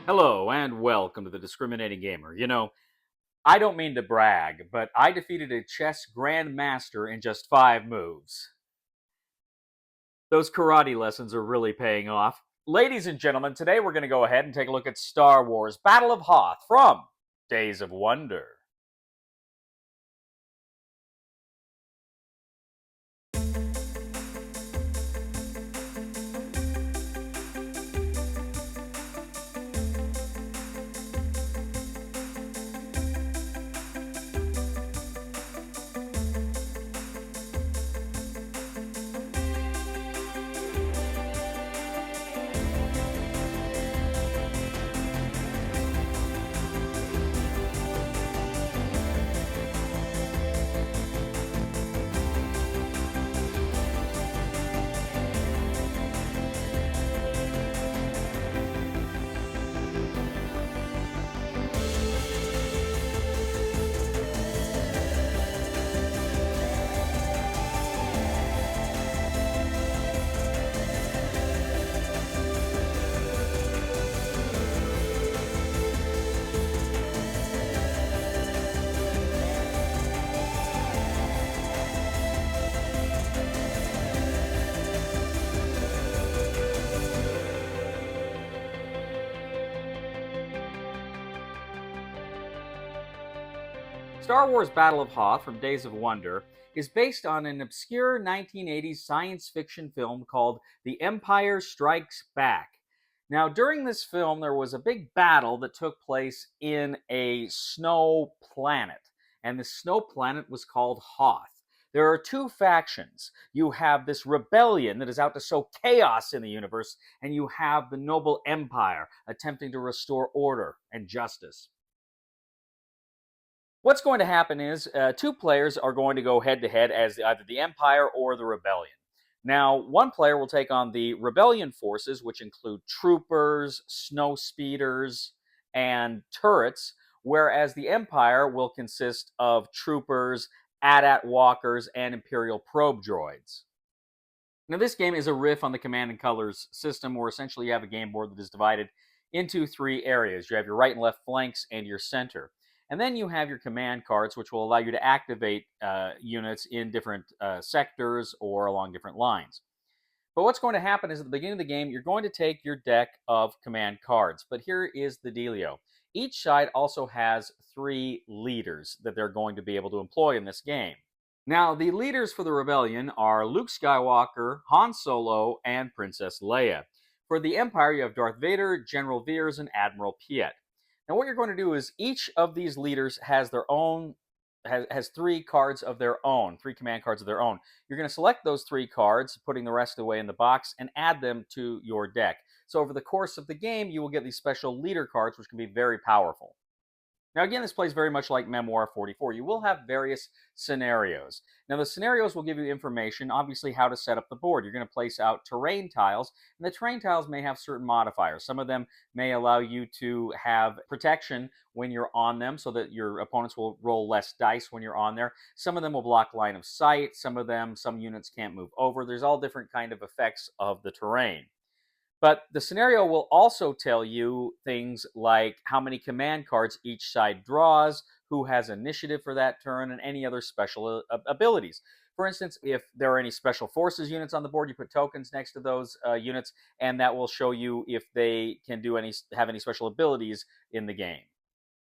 Hello and welcome to the Discriminating Gamer. I don't mean to brag, but I defeated a chess grandmaster in just 5 moves. Those karate lessons are really paying off. Ladies and gentlemen, today we're going to go ahead and take a look at Star Wars Battle of Hoth from Days of Wonder. Star Wars Battle of Hoth from Days of Wonder is based on an obscure 1980s science fiction film called The Empire Strikes Back. Now, during this film, there was a big battle that took place in a snow planet, and the snow planet was called Hoth. There are two factions. You have this rebellion that is out to sow chaos in the universe, and you have the noble empire attempting to restore order and justice. What's going to happen is two players are going to go head to head as either the Empire or the Rebellion. Now, one player will take on the Rebellion forces, which include troopers, snow speeders, and turrets, whereas the Empire will consist of troopers, AT-AT walkers, and Imperial probe droids. Now, this game is a riff on the Command and Colors system, where essentially you have a game board that is divided into three areas. You have your right and left flanks and your center. And then you have your command cards, which will allow you to activate units in different sectors or along different lines. But what's going to happen is at the beginning of the game, you're going to take your deck of command cards. But here is the dealio. Each side also has 3 leaders that they're going to be able to employ in this game. Now, the leaders for the rebellion are Luke Skywalker, Han Solo, and Princess Leia. For the Empire, you have Darth Vader, General Veers, and Admiral Piet. Now, what you're going to do is each of these leaders has their own has 3 cards of their own, 3 command cards of their own. You're going to select those 3 cards, putting the rest away in the box, and add them to your deck. So over the course of the game, you will get these special leader cards, which can be very powerful. Now, again, this plays very much like Memoir 44. You will have various scenarios. Now, the scenarios will give you information, obviously, how to set up the board. You're going to place out terrain tiles, and the terrain tiles may have certain modifiers. Some of them may allow you to have protection when you're on them so that your opponents will roll less dice when you're on there. Some of them will block line of sight. Some units can't move over. There's all different kind of effects of the terrain. But the scenario will also tell you things like how many command cards each side draws, who has initiative for that turn, and any other special abilities. For instance, if there are any special forces units on the board, you put tokens next to those units, and that will show you if they can have any special abilities in the game.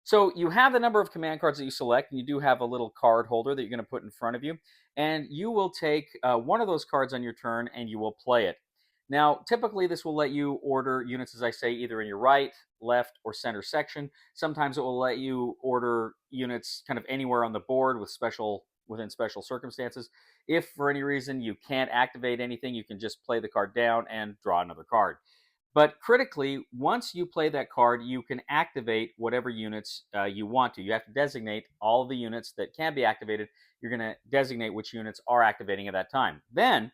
So you have the number of command cards that you select, and you do have a little card holder that you're going to put in front of you, and you will take one of those cards on your turn, and you will play it. Now, typically, this will let you order units, as I say, either in your right, left, or center section. Sometimes it will let you order units kind of anywhere on the board within special circumstances. If for any reason you can't activate anything, you can just play the card down and draw another card. But critically, once you play that card, you can activate whatever units you want to. You have to designate all the units that can be activated. You're going to designate which units are activating at that time. Then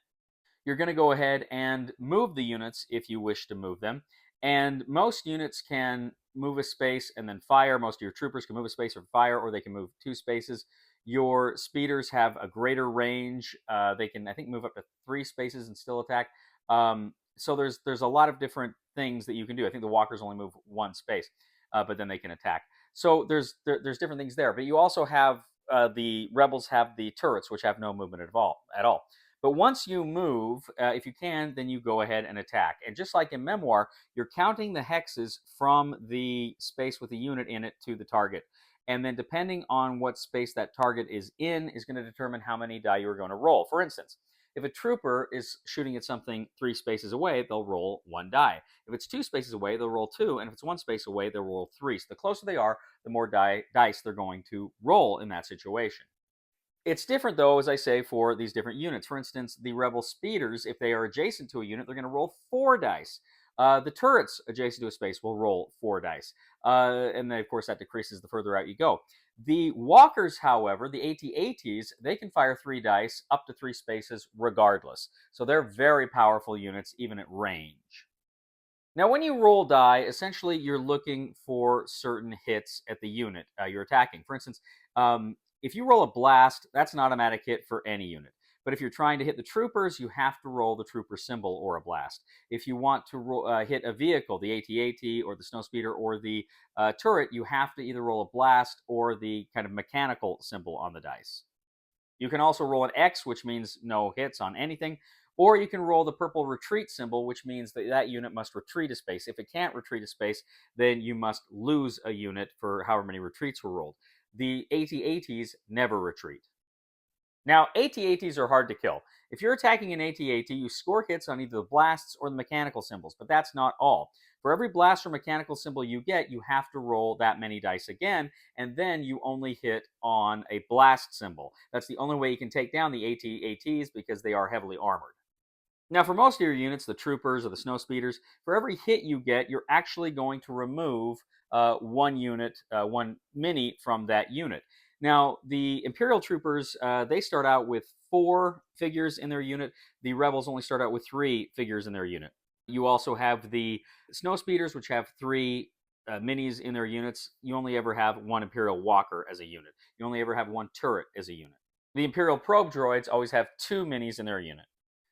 you're going to go ahead and move the units if you wish to move them. And most units can move a space and then fire. Most of your troopers can move a space or fire, or they can move 2 spaces. Your speeders have a greater range. They can, I think, move up to 3 spaces and still attack. So there's a lot of different things that you can do. I think the walkers only move one space, but then they can attack. So there's different things there. But you also have the rebels have the turrets, which have no movement at all. But once you move, if you can, then you go ahead and attack. And just like in Memoir, you're counting the hexes from the space with the unit in it to the target. And then depending on what space that target is in is going to determine how many die you're going to roll. For instance, if a trooper is shooting at something 3 spaces away, they'll roll 1 die. If it's 2 spaces away, they'll roll 2. And if it's 1 space away, they'll roll 3. So the closer they are, the more dice they're going to roll in that situation. It's different, though, as I say, for these different units. For instance, the Rebel Speeders, if they are adjacent to a unit, they're going to roll 4 dice. The turrets adjacent to a space will roll 4 dice. And then, of course, that decreases the further out you go. The walkers, however, the AT-ATs, they can fire 3 dice up to 3 spaces regardless. So they're very powerful units, even at range. Now, when you roll die, essentially you're looking for certain hits at the unit you're attacking. For instance, if you roll a blast, that's an automatic hit for any unit. But if you're trying to hit the troopers, you have to roll the trooper symbol or a blast. If you want to hit a vehicle, the AT-AT or the snowspeeder or the turret, you have to either roll a blast or the kind of mechanical symbol on the dice. You can also roll an X, which means no hits on anything. Or you can roll the purple retreat symbol, which means that that unit must retreat a space. If it can't retreat a space, then you must lose a unit for however many retreats were rolled. The AT-ATs never retreat. Now, AT-ATs are hard to kill. If you're attacking an AT-AT, you score hits on either the blasts or the mechanical symbols, but that's not all. For every blast or mechanical symbol you get, you have to roll that many dice again, and then you only hit on a blast symbol. That's the only way you can take down the AT-ATs because they are heavily armored. Now, for most of your units, the troopers or the snow speeders, for every hit you get, you're actually going to remove one unit, one mini from that unit. Now, the Imperial troopers, they start out with 4 figures in their unit. The rebels only start out with 3 figures in their unit. You also have the snow speeders, which have 3 minis in their units. You only ever have 1 Imperial walker as a unit. You only ever have 1 turret as a unit. The Imperial probe droids always have 2 minis in their unit.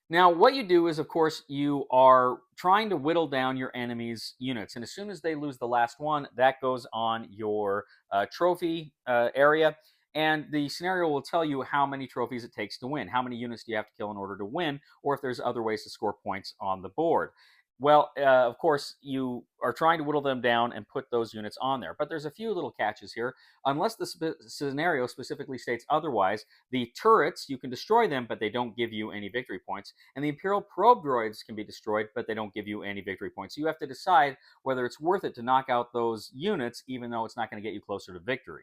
Now, what you do is, of course, you are trying to whittle down your enemy's units. And as soon as they lose the last one, that goes on your trophy area. And the scenario will tell you how many trophies it takes to win. How many units do you have to kill in order to win? Or if there's other ways to score points on the board. Well, of course, you are trying to whittle them down and put those units on there. But there's a few little catches here. Unless the scenario specifically states otherwise, the turrets, you can destroy them, but they don't give you any victory points. And the Imperial probe droids can be destroyed, but they don't give you any victory points. So you have to decide whether it's worth it to knock out those units, even though it's not going to get you closer to victory.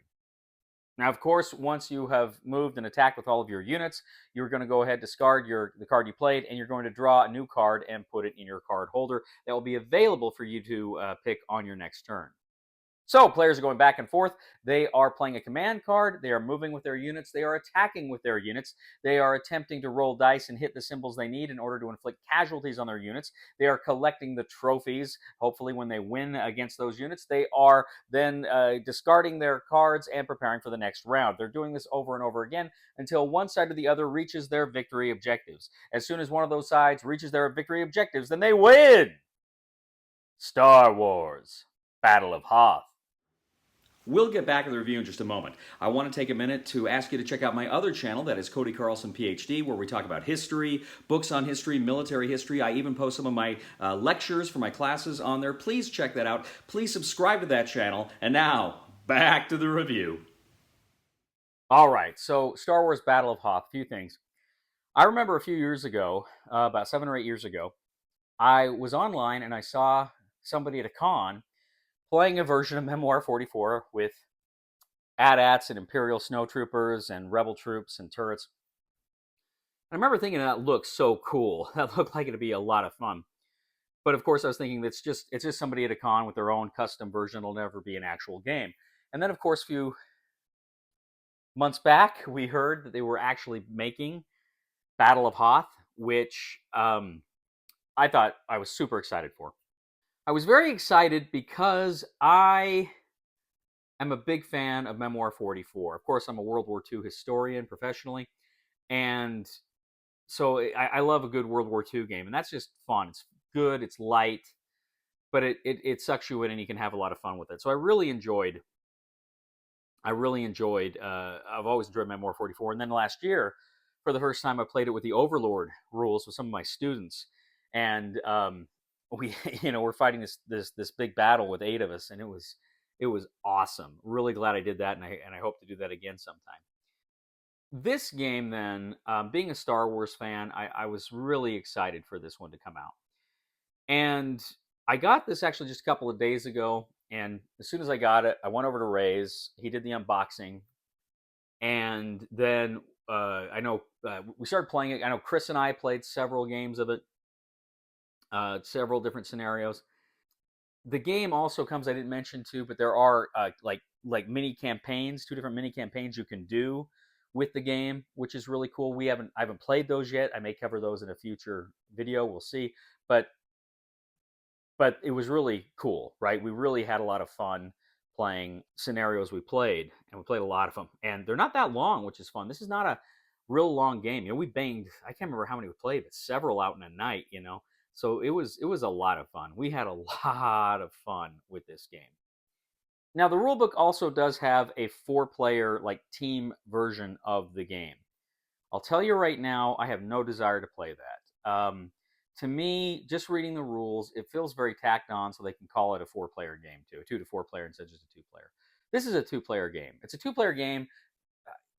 Now, of course, once you have moved and attacked with all of your units, you're going to go ahead, discard the card you played, and you're going to draw a new card and put it in your card holder that will be available for you to pick on your next turn. So players are going back and forth. They are playing a command card. They are moving with their units. They are attacking with their units. They are attempting to roll dice and hit the symbols they need in order to inflict casualties on their units. They are collecting the trophies. Hopefully when they win against those units, they are then discarding their cards and preparing for the next round. They're doing this over and over again until one side or the other reaches their victory objectives. As soon as one of those sides reaches their victory objectives, then they win! Star Wars: Battle of Hoth. We'll get back to the review in just a moment. I want to take a minute to ask you to check out my other channel, that is Cody Carlson, PhD, where we talk about history, books on history, military history. I even post some of my lectures for my classes on there. Please check that out. Please subscribe to that channel. And now, back to the review. All right, so Star Wars Battle of Hoth, a few things. I remember a few years ago, about 7 or 8 years ago, I was online and I saw somebody at a con playing a version of Memoir 44 with AT-ATs and Imperial snowtroopers and rebel troops and turrets. And I remember thinking that looked so cool. That looked like it'd be a lot of fun. But of course I was thinking it's just somebody at a con with their own custom version. It'll never be an actual game. And then of course a few months back we heard that they were actually making Battle of Hoth, which I thought I was super excited for. I was very excited because I am a big fan of Memoir 44. Of course, I'm a World War II historian professionally, and so I love a good World War II game, and that's just fun. It's good, it's light, but it sucks you in, and you can have a lot of fun with it. So I really enjoyed. I've always enjoyed Memoir 44, and then last year, for the first time, I played it with the Overlord rules with some of my students, and we, we're fighting this big battle with 8 of us, and it was awesome. Really glad I did that, and I hope to do that again sometime. This game, then, being a Star Wars fan, I was really excited for this one to come out. And I got this actually just a couple of days ago. And as soon as I got it, I went over to Ray's. He did the unboxing. And then I know we started playing it. I know Chris and I played several games of it, several different scenarios. The game also comes, I didn't mention too, but there are like mini campaigns, 2 different mini campaigns you can do with the game, which is really cool. I haven't played those yet. I may cover those in a future video. We'll see. But it was really cool, right? We really had a lot of fun playing scenarios we played, and we played a lot of them. And they're not that long, which is fun. This is not a real long game. We banged, I can't remember how many we played, but several out in a night. So it was a lot of fun. We had a lot of fun with this game. Now the rulebook also does have a 4-player like team version of the game. I'll tell you right now, I have no desire to play that. To me, just reading the rules, it feels very tacked on, so they can call it a 4-player game too, a 2 to 4 player instead of just a 2-player. This is a 2-player game. It's a 2-player game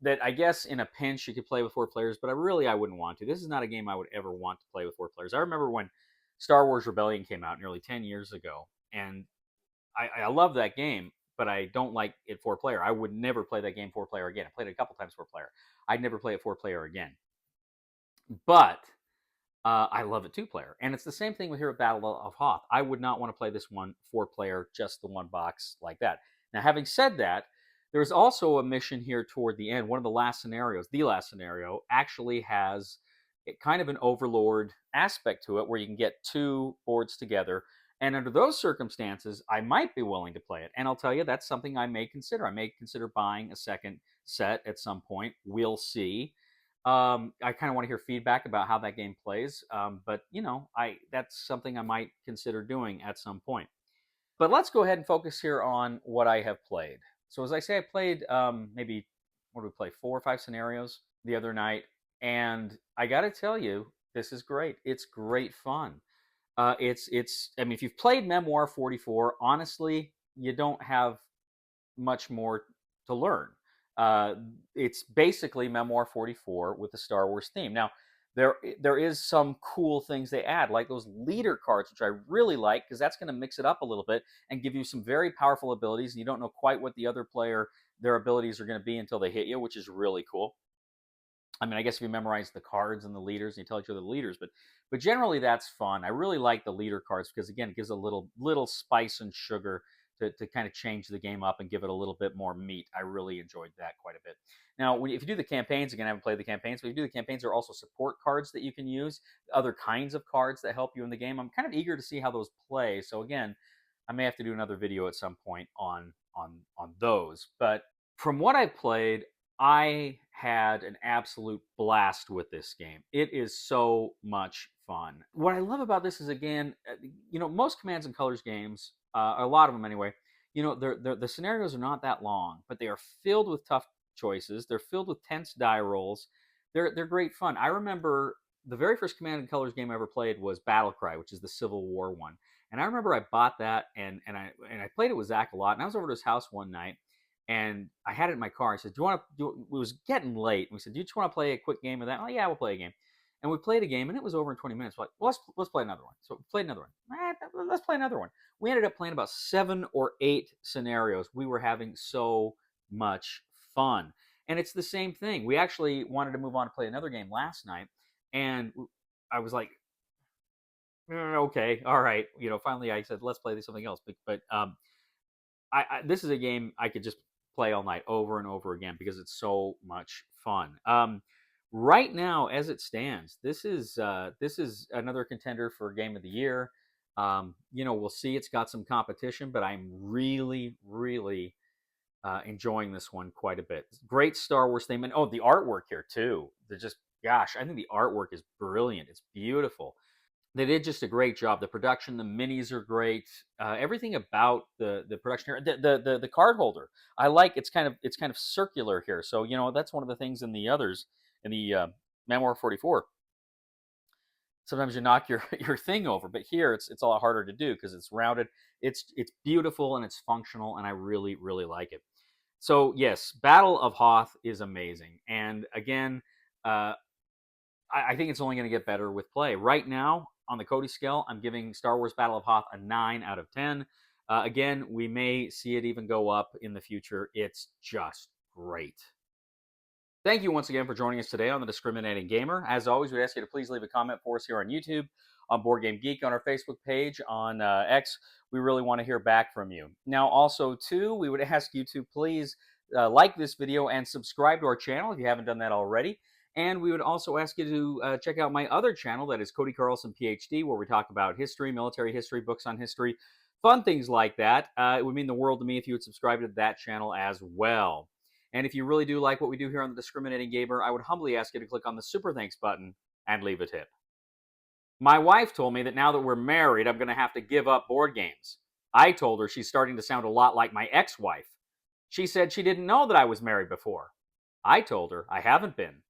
that I guess in a pinch you could play with 4 players, but I wouldn't want to. This is not a game I would ever want to play with 4 players. I remember when Star Wars Rebellion came out nearly 10 years ago, and I love that game, but I don't like it 4-player. I would never play that game 4-player again. I played it a couple times 4-player. I'd never play it 4-player again. But I love it 2-player. And it's the same thing with here at Battle of Hoth. I would not want to play this one 4-player, just the one box like that. Now, having said that, there's also a mission here toward the end. One of the last scenarios, the last scenario, actually has kind of an overlord aspect to it where you can get 2 boards together. And under those circumstances, I might be willing to play it. And I'll tell you, that's something I may consider. I may consider buying a second set at some point. We'll see. I kind of want to hear feedback about how that game plays, but that's something I might consider doing at some point. But let's go ahead and focus here on what I have played. So as I say, I played maybe, what did we play, 4 or 5 scenarios the other night, and I got to tell you, this is great. It's great fun. I mean, if you've played Memoir 44, honestly, you don't have much more to learn. It's basically Memoir 44 with the Star Wars theme. Now, there is some cool things they add, like those leader cards, which I really like, because that's going to mix it up a little bit and give you some very powerful abilities, and you don't know quite what the other player, their abilities are going to be until they hit you, which is really cool. I mean, I guess if you memorize the cards and the leaders and you tell each other the leaders, but generally that's fun. I really like the leader cards because, again, it gives a little spice and sugar to kind of change the game up and give it a little bit more meat. I really enjoyed that quite a bit. Now, if you do the campaigns, again, I haven't played the campaigns, but if you do the campaigns, there are also support cards that you can use, other kinds of cards that help you in the game. I'm kind of eager to see how those play. So again, I may have to do another video at some point on those. But from what I've played, I had an absolute blast with this game. It is so much fun. What I love about this is, again, most Commands and Colors games, a lot of them anyway, the scenarios are not that long, but they are filled with tough choices. They're filled with tense die rolls. They're great fun. I remember the very first Command and Colors game I ever played was Battle Cry, which is the Civil War one. And I remember I bought that and I played it with Zach a lot. And I was over to his house one night, and I had it in my car. I said, "Do you want to?" It was getting late. We said, "Do you just want to play a quick game of that?" "Oh yeah, we'll play a game." And we played a game, and it was over in 20 minutes. We're like, well, let's play another one. So we played another one. Let's play another one. We ended up playing about 7 or 8 scenarios. We were having so much fun. And it's the same thing. We actually wanted to move on to play another game last night, and I was like, okay, all right. Finally I said, let's play something else. But this is a game I could just play all night over and over again because it's so much fun. Right now, as it stands, this is another contender for Game of the Year. We'll see. It's got some competition, but I'm really, really enjoying this one quite a bit. Great Star Wars theme, and the artwork here too. I think the artwork is brilliant. It's beautiful. They did just a great job. The production, the minis are great. Everything about the production here, the card holder, I like. It's kind of circular here, so that's one of the things in the others in the Memoir 44. Sometimes you knock your your thing over, but here it's a lot harder to do because it's rounded. It's beautiful and it's functional, and I really really like it. So yes, Battle of Hoth is amazing, and again, uh, I think it's only going to get better with play. Right now, on the Cody scale, I'm giving Star Wars Battle of Hoth a 9 out of 10. Again, we may see it even go up in the future. It's just great. Thank you once again for joining us today on The Discriminating Gamer. As always, we ask you to please leave a comment for us here on YouTube, on Board Game Geek, on our Facebook page, on X. We really want to hear back from you. Now, also, too, we would ask you to please like this video and subscribe to our channel if you haven't done that already. And we would also ask you to check out my other channel, that is Cody Carlson, PhD, where we talk about history, military history, books on history, fun things like that. It would mean the world to me if you would subscribe to that channel as well. And if you really do like what we do here on The Discriminating Gamer, I would humbly ask you to click on the Super Thanks button and leave a tip. My wife told me that now that we're married, I'm going to have to give up board games. I told her she's starting to sound a lot like my ex-wife. She said she didn't know that I was married before. I told her I haven't been.